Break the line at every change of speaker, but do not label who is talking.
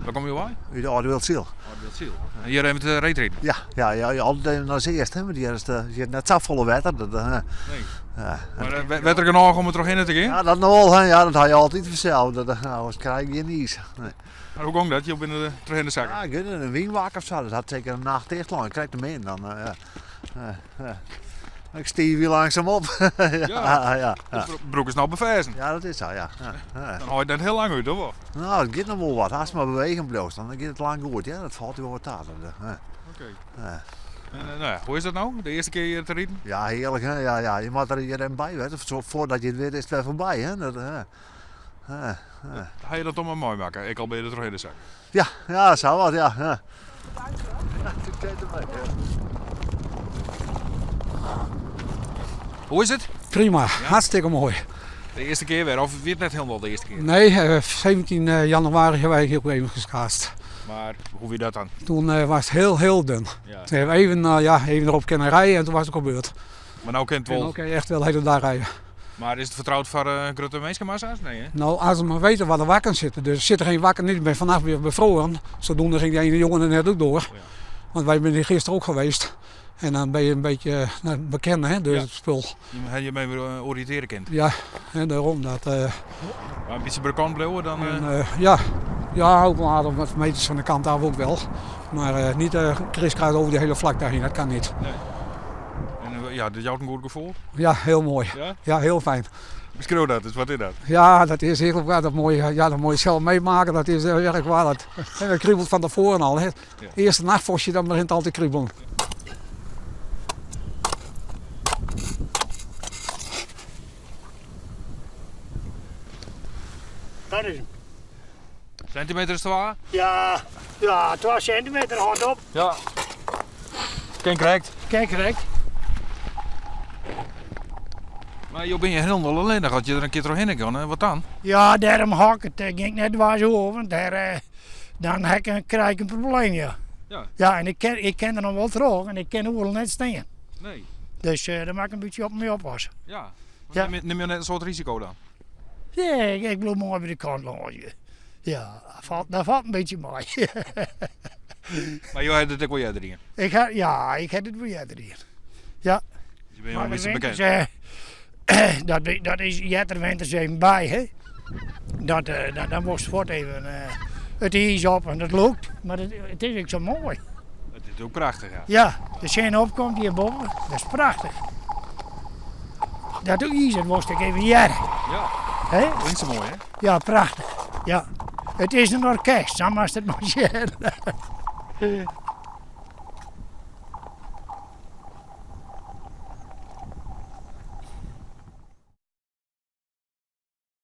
Waar kom je bij?
Uit de Oude Wildziel.
En hier even de reet rijden?
Ja, altijd even als eerst, hè, maar die is net zo volle water. Dat,
Nee.
ja.
Maar werd er genoeg om er toch in te gaan?
Ja, dat nog wel, hè, ja, dat had je altijd vanzelf. Dat krijg je niet. Nee.
Maar hoe ging dat? Je binnen terug in de zak?
Ja, ik weet het, een wienwak of zo, dat had zeker een nacht echt lang. Ik krijg hem in dan. Ik stier weer langzaam op. ja.
De broek is nou bevezen.
Ja, dat is zo, ja.
Dan hou je dat heel lang uit, hoor.
Nou, het gaat nog wel wat. Als het maar bewegen blijft, dan gaat het lang goed. Ja, dat valt wel wat aan.
Oké. En, nou ja, hoe is dat nou? De eerste keer hier te rijden?
Ja, heerlijk, hè. Ja. Je moet er hier bij weten. Voordat je het weet, is het weer voorbij, hè.
Ga je dat toch maar mooi maken? Ik al ben je er terug in de zak.
Ja, zo wat, ja.
Hoe is het?
Prima, hartstikke mooi.
De eerste keer weer, of weer net helemaal de eerste keer?
Nee, 17 januari hebben wij heel even geschaatst.
Maar hoe weer dat dan?
Toen was het heel dun.
Ja.
Toen hebben we even erop kunnen rijden en toen was het gebeurd.
Maar nou kent het
En
wel.
ook echt wel de hele dag rijden.
Maar is het vertrouwd voor grote mensenmassa's? Nee, hè?
Nou, als we maar weten waar de wakken zitten. Dus zit er geen wakken niet, ik ben vannacht weer bevroren. Zodoende ging die ene jongen er net ook door.
Ja.
Want wij zijn hier gisteren ook geweest. En dan ben je een beetje bekend, hè, dus
Ja.
het spul.
Je mee weer oriënteren kent.
Ja, en daarom dat...
Maar een beetje bekend blijven dan.
ja, ook wel aardig wat meters van de kant af ook wel. Maar niet kriskruis over de hele vlakte heen, dat kan niet.
Nee. En ja, dat jou een goed gevoel?
Ja, heel mooi.
Ja?
Ja, heel fijn.
Beschrijf dat, dus wat is dat?
Ja, dat is heel waar. Dat mooie zelf meemaken, dat is erg waar. Dat kriebelt van tevoren al. Hè. Eerste nachtvosje, dan begint het al te kriebelen.
Dat is hem.
Centimeter is het waar?
Ja, 12 centimeter hard op.
Ja. Ken correct.
Kijk, correct.
Maar je ben je helemaal alleen, dan had je er een keer doorheen gaan. Wat dan?
Ja, daarom hak het. Ging net waar zo over. Want dan krijg ik een probleem, ja.
Ja.
Ja, en ik ken er nog wel terug en ik ken ook wel net staan.
Nee.
Dus daar mag ik een beetje op mee oppassen.
Ja.
Ja.
Neem je net een soort risico dan?
Ja, ik wil mooi bij de kant lopen. Ja, dat valt een beetje mooi.
Maar je hebt het ook wel jij erin.
Ik heb het wel jij erin. Ja.
Je bent wel
Maar
een
de
beetje bekend.
winters, dat is jetter winters even bij, hè. Dan moest voort even het ijs op en dat lukt. Maar het is ook zo mooi.
Het is ook prachtig, ja.
Ja, de zin opkomt hierboven, dat is prachtig. Dat ijs, dat moest ik even jaren.
Ja.
Hè?
Klinkt zo mooi, hè?
Ja, prachtig. Ja. Het is een orkest, zo mag het maar jaren.